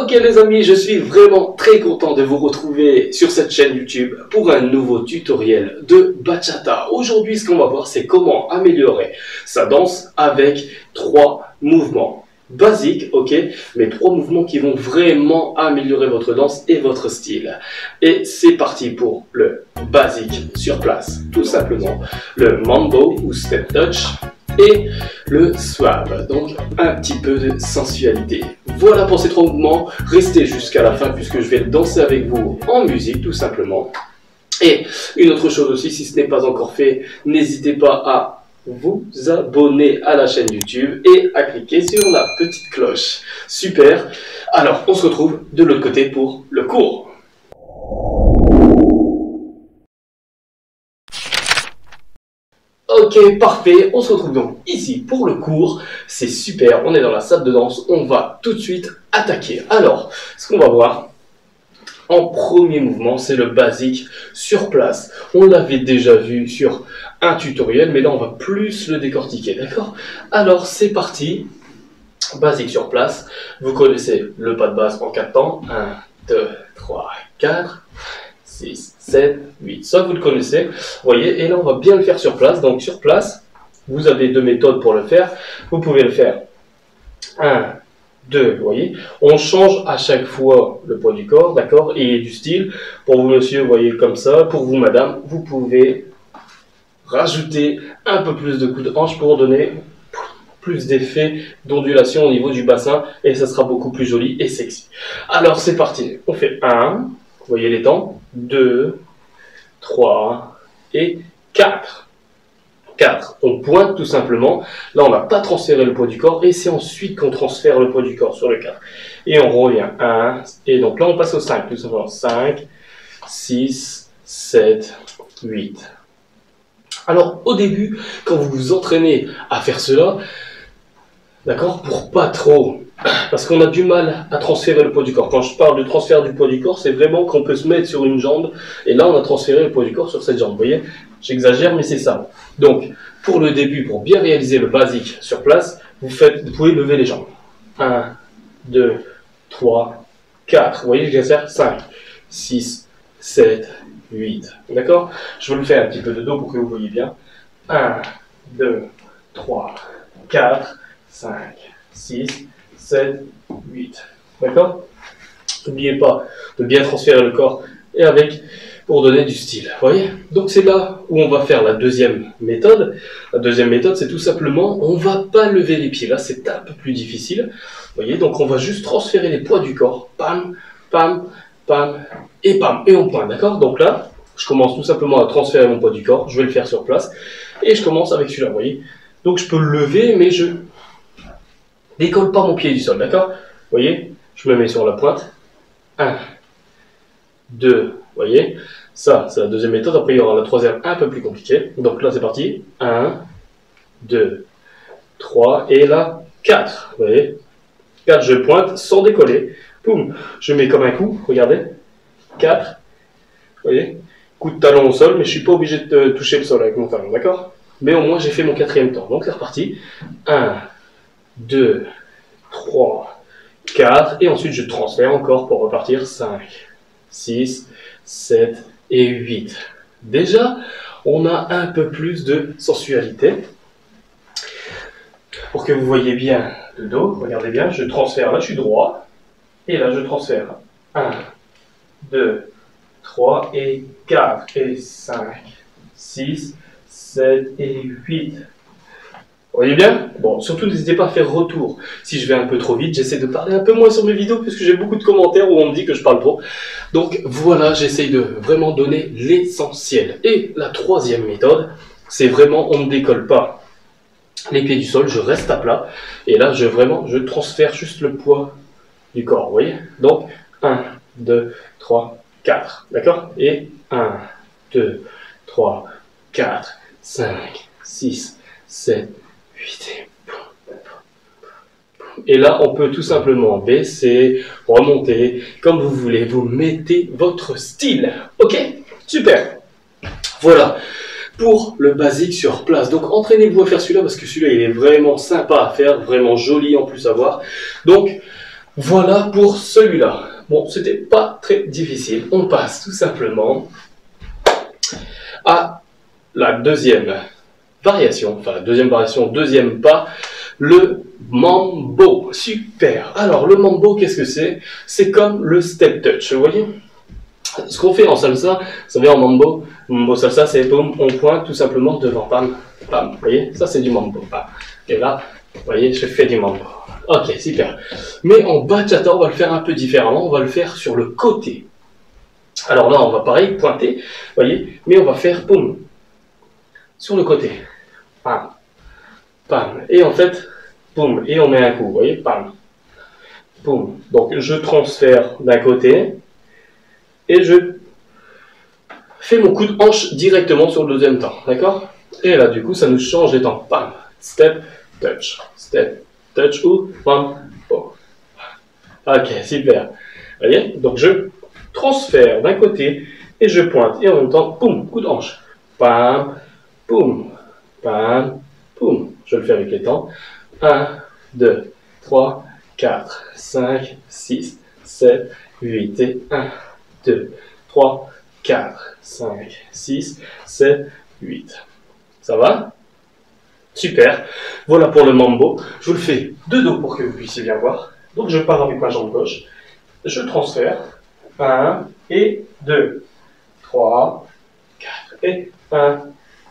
Ok les amis, je suis vraiment très content de vous retrouver sur cette chaîne YouTube pour un nouveau tutoriel de bachata. Aujourd'hui, ce qu'on va voir, c'est comment améliorer sa danse avec 3 mouvements basiques, ok, mais 3 mouvements qui vont vraiment améliorer votre danse et votre style. Et c'est parti pour le basique sur place, tout simplement. Le mambo ou step touch et le swab, donc un petit peu de sensualité. Voilà pour ces 3 mouvements, restez jusqu'à la fin puisque je vais danser avec vous en musique tout simplement. Et une autre chose aussi, si ce n'est pas encore fait, n'hésitez pas à vous abonner à la chaîne YouTube et à cliquer sur la petite cloche. Super, alors on se retrouve de l'autre côté pour le cours. Ok, parfait, on se retrouve donc ici pour le cours, c'est super, on est dans la salle de danse, on va tout de suite attaquer. Alors, ce qu'on va voir en premier mouvement, c'est le basique sur place. On l'avait déjà vu sur un tutoriel, mais là on va plus le décortiquer, d'accord? Alors, c'est parti, basique sur place, vous connaissez le pas de base en 4 temps, 1, 2, 3, 4... 6, 7, 8. Ça, vous le connaissez. Vous voyez, et là, on va bien le faire sur place. Donc, sur place, vous avez 2 méthodes pour le faire. Vous pouvez le faire 1, 2, vous voyez. On change à chaque fois le poids du corps, d'accord, et du style. Pour vous, monsieur, vous voyez comme ça. Pour vous, madame, vous pouvez rajouter un peu plus de coups de hanche pour donner plus d'effet d'ondulation au niveau du bassin. Et ça sera beaucoup plus joli et sexy. Alors, c'est parti. On fait 1. Vous voyez les temps, 2, 3 et 4. 4. On pointe tout simplement. Là, on n'a pas transféré le poids du corps et c'est ensuite qu'on transfère le poids du corps sur le 4. Et on revient 1. Et donc là, on passe au 5. Tout simplement 5, 6, 7, 8. Alors, au début, quand vous vous entraînez à faire cela, d'accord, pour pas trop... Parce qu'on a du mal à transférer le poids du corps. Quand je parle de transfert du poids du corps, c'est vraiment qu'on peut se mettre sur une jambe. Et là, on a transféré le poids du corps sur cette jambe. Vous voyez, j'exagère, mais c'est ça. Donc, pour le début, pour bien réaliser le basique sur place, vous pouvez lever les jambes. 1, 2, 3, 4. Vous voyez, j'exagère. 5, 6, 7, 8. D'accord? Je vous le fais un petit peu de dos pour que vous voyez bien. 1, 2, 3, 4, 5, 6, 7, 8. D'accord? N'oubliez pas de bien transférer le corps et avec pour donner du style. Vous voyez? Donc c'est là où on va faire la deuxième méthode. La deuxième méthode, c'est tout simplement, on ne va pas lever les pieds. Là, c'est un peu plus difficile. Vous voyez? Donc on va juste transférer les poids du corps. Pam, pam, pam et pam. Et on pointe. D'accord? Donc là, je commence tout simplement à transférer mon poids du corps. Je vais le faire sur place. Et je commence avec celui-là. Vous voyez? Donc je peux le lever, mais je décolle pas mon pied du sol, d'accord? Vous voyez? Je me mets sur la pointe. 1, 2, vous voyez? Ça, c'est la deuxième méthode. Après, il y aura la troisième un peu plus compliquée. Donc là, c'est parti. 1, 2, 3, et là, 4. Vous voyez? 4, je pointe sans décoller. Poum! Je mets comme un coup, regardez. 4, vous voyez? Coup de talon au sol, mais je ne suis pas obligé de toucher le sol avec mon talon, d'accord? Mais au moins, j'ai fait mon 4e temps. Donc, c'est reparti. 1, 2, 3, 4, et ensuite je transfère encore pour repartir 5, 6, 7 et 8. Déjà, on a un peu plus de sensualité. Pour que vous voyez bien le dos, regardez bien, je transfère, là je suis droit, et là je transfère 1, 2, 3 et 4, et 5, 6, 7 et 8. Vous voyez bien? Bon, surtout n'hésitez pas à faire retour. Si je vais un peu trop vite, j'essaie de parler un peu moins sur mes vidéos parce que j'ai beaucoup de commentaires où on me dit que je parle trop. Donc voilà, j'essaye de vraiment donner l'essentiel. Et la troisième méthode, c'est vraiment, on ne décolle pas les pieds du sol, je reste à plat. Et là, je transfère juste le poids du corps, vous voyez? Donc, 1, 2, 3, 4, d'accord? Et 1, 2, 3, 4, 5, 6, 7, 8. Et là, on peut tout simplement baisser, remonter, comme vous voulez. Vous mettez votre style. Ok? Super. Voilà pour le basique sur place. Donc, entraînez-vous à faire celui-là parce que celui-là, il est vraiment sympa à faire, vraiment joli en plus à voir. Donc, Voilà pour celui-là. Bon, c'était pas très difficile. On passe tout simplement à la deuxième variation, enfin la deuxième variation, deuxième pas, le mambo. Super. Alors le mambo, qu'est-ce que c'est? C'est comme le step touch, vous voyez? Ce qu'on fait en salsa, ça vient en mambo. Mambo salsa, c'est boum, on pointe tout simplement devant, pam, pam. Vous voyez? Ça c'est du mambo. Pam. Et là, vous voyez, je fais du mambo. Ok, super. Mais en bachata, on va le faire un peu différemment. On va le faire sur le côté. Alors là, on va pareil, pointer, vous voyez, mais on va faire boum, sur le côté. Pam, pam. Et en fait, boum, et on met un coup, vous voyez, pam, boum. Donc je transfère d'un côté et je fais mon coup de hanche directement sur le deuxième temps, d'accord? Et là, du coup, ça nous change les temps. Pam, step, touch ou pam, boum. Ok, super. Vous voyez? Donc je transfère d'un côté et je pointe. Et en même temps, boum, coup de hanche. Pam, boum, pam, boum. Je le fais avec les temps. 1, 2, 3, 4, 5, 6, 7, 8. Et 1, 2, 3, 4, 5, 6, 7, 8. Ça va? Super. Voilà pour le mambo. Je vous le fais de dos pour que vous puissiez bien voir. Donc je pars avec ma jambe gauche. Je transfère. 1 et 2, 3, 4. Et 1,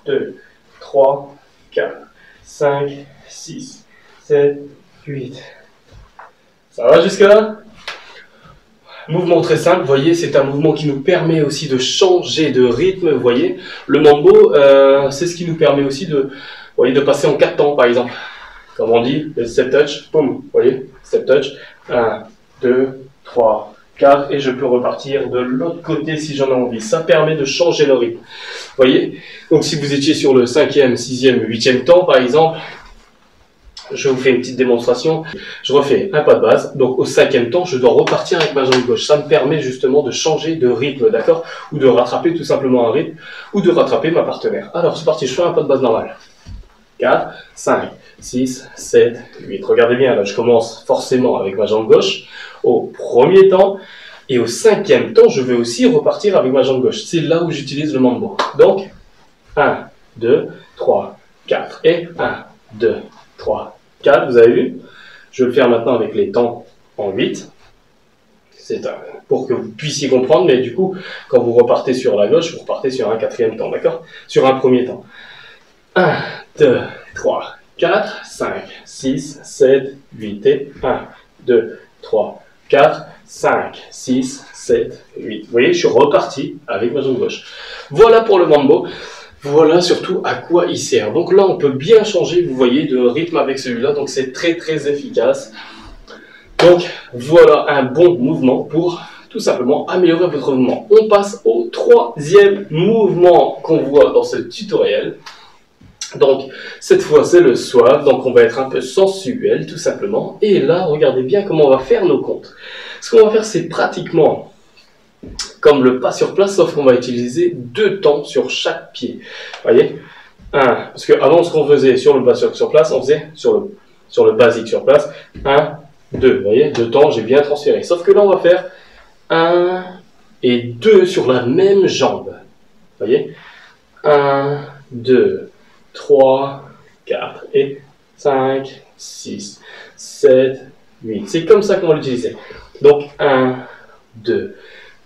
2, 3, 4, 5, 6, 7, 8. Ça va jusque-là? Mouvement très simple, vous voyez, c'est un mouvement qui nous permet aussi de changer de rythme, vous voyez. Le mambo, c'est ce qui nous permet aussi de, vous voyez, de passer en 4 temps, par exemple. Comme on dit, le step touch, boum, vous voyez, step touch, 1, 2, 3, 4, et je peux repartir de l'autre côté si j'en ai envie. Ça permet de changer le rythme, vous voyez. Donc si vous étiez sur le 5e, 6e, 8e temps, par exemple, je vous fais une petite démonstration. Je refais un pas de base. Donc au 5e temps, je dois repartir avec ma jambe gauche. Ça me permet justement de changer de rythme, d'accord? Ou de rattraper tout simplement un rythme, ou de rattraper ma partenaire. Alors c'est parti, je fais un pas de base normal. 4, 5, 6, 7, 8. Regardez bien, là je commence forcément avec ma jambe gauche au premier temps. Et au 5e temps, je vais aussi repartir avec ma jambe gauche. C'est là où j'utilise le mambo. Donc 1, 2, 3, 4. Et 1, 2, 3, 4, vous avez vu? Je vais le faire maintenant avec les temps en 8. C'est pour que vous puissiez comprendre, mais du coup, quand vous repartez sur la gauche, vous repartez sur un 4e temps, d'accord? Sur un premier temps. 1, 2, 3, 4, 5, 6, 7, 8 et 1, 2, 3, 4, 5, 6, 7, 8. Vous voyez, je suis reparti avec ma jambe gauche. Voilà pour le mambo. Voilà surtout à quoi il sert. Donc là, on peut bien changer, vous voyez, de rythme avec celui-là. Donc c'est très très efficace. Donc voilà un bon mouvement pour tout simplement améliorer votre mouvement. On passe au 3e mouvement qu'on voit dans ce tutoriel. Donc cette fois c'est le swab. Donc on va être un peu sensuel tout simplement. Et là, regardez bien comment on va faire nos comptes. Ce qu'on va faire, c'est pratiquement comme le pas sur place, sauf qu'on va utiliser 2 temps sur chaque pied. Vous voyez? Parce qu'avant, ce qu'on faisait sur le pas sur place, on faisait sur le basique sur place, 1, 2. Vous voyez? 2 temps, j'ai bien transféré. Sauf que là, on va faire 1 et 2 sur la même jambe. Vous voyez? 1, 2, 3, 4 et 5, 6, 7, 8. C'est comme ça qu'on va l'utiliser. Donc 1, 2,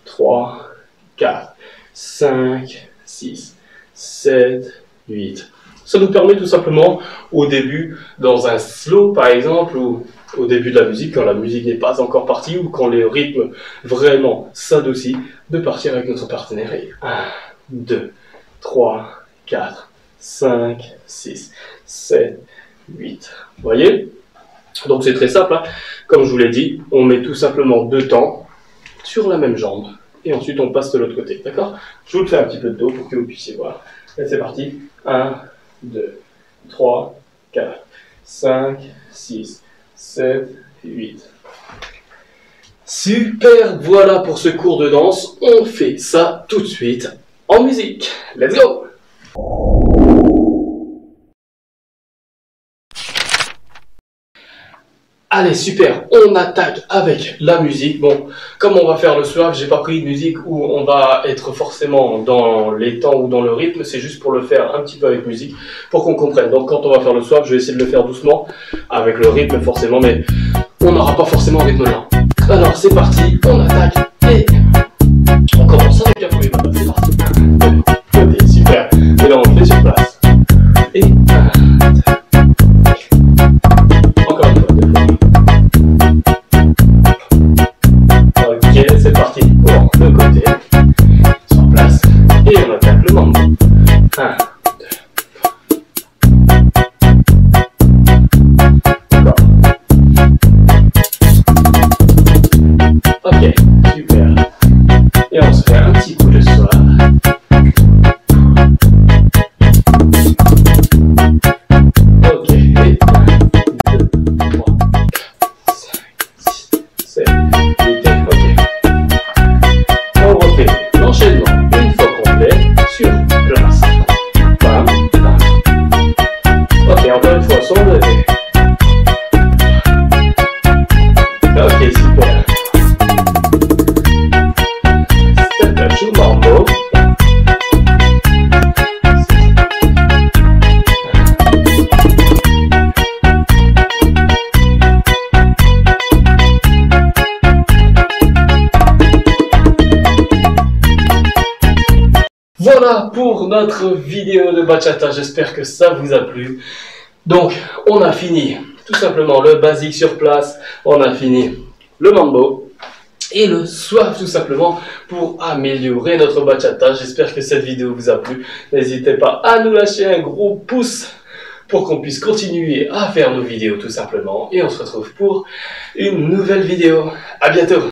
3, 4, 5, 6, 7, 8. Ça nous permet tout simplement, au début, dans un slow par exemple, ou au début de la musique, quand la musique n'est pas encore partie, ou quand le rythme vraiment s'adoucit, de partir avec notre partenaire. Et 1, 2, 3, 4, 5, 6, 7, 8. Vous voyez? Donc c'est très simple, hein. Comme je vous l'ai dit, on met tout simplement 2 temps sur la même jambe. Et ensuite, on passe de l'autre côté. D'accord? Je vous le fais un petit peu de dos pour que vous puissiez voir. Et c'est parti. 1, 2, 3, 4, 5, 6, 7, 8. Super! Voilà pour ce cours de danse. On fait ça tout de suite en musique. Let's go! Allez, super, on attaque avec la musique. Bon, comme on va faire le soif, j'ai pas pris une musique où on va être forcément dans les temps ou dans le rythme, c'est juste pour le faire un petit peu avec musique, pour qu'on comprenne. Donc quand on va faire le soif, je vais essayer de le faire doucement, avec le rythme forcément, mais on n'aura pas forcément un rythme lent. Alors c'est parti, on attaque et on commence avec un premier pas, c'est parti. Ok, super, et là on le fait sur place. Et encore une fois, ok, c'est parti pour le côté, sur place, et on attaque le mambo. 1, 2. D'accord. Ok, super. Et on se fait un petit coup de soir. Ok, et 1, 2, 3, 5, 6, 7, 8, ok. On refait l'enchaînement une fois complet sur place. Bam, bam. Ok, encore une fois, son levé. Ok, super. Step touch mambo. Voilà pour notre vidéo de bachata, j'espère que ça vous a plu. Donc, on a fini tout simplement le basique sur place, on a fini le mambo et le soif tout simplement pour améliorer notre bachata. J'espère que cette vidéo vous a plu. N'hésitez pas à nous lâcher un gros pouce pour qu'on puisse continuer à faire nos vidéos tout simplement. Et on se retrouve pour une nouvelle vidéo. À bientôt!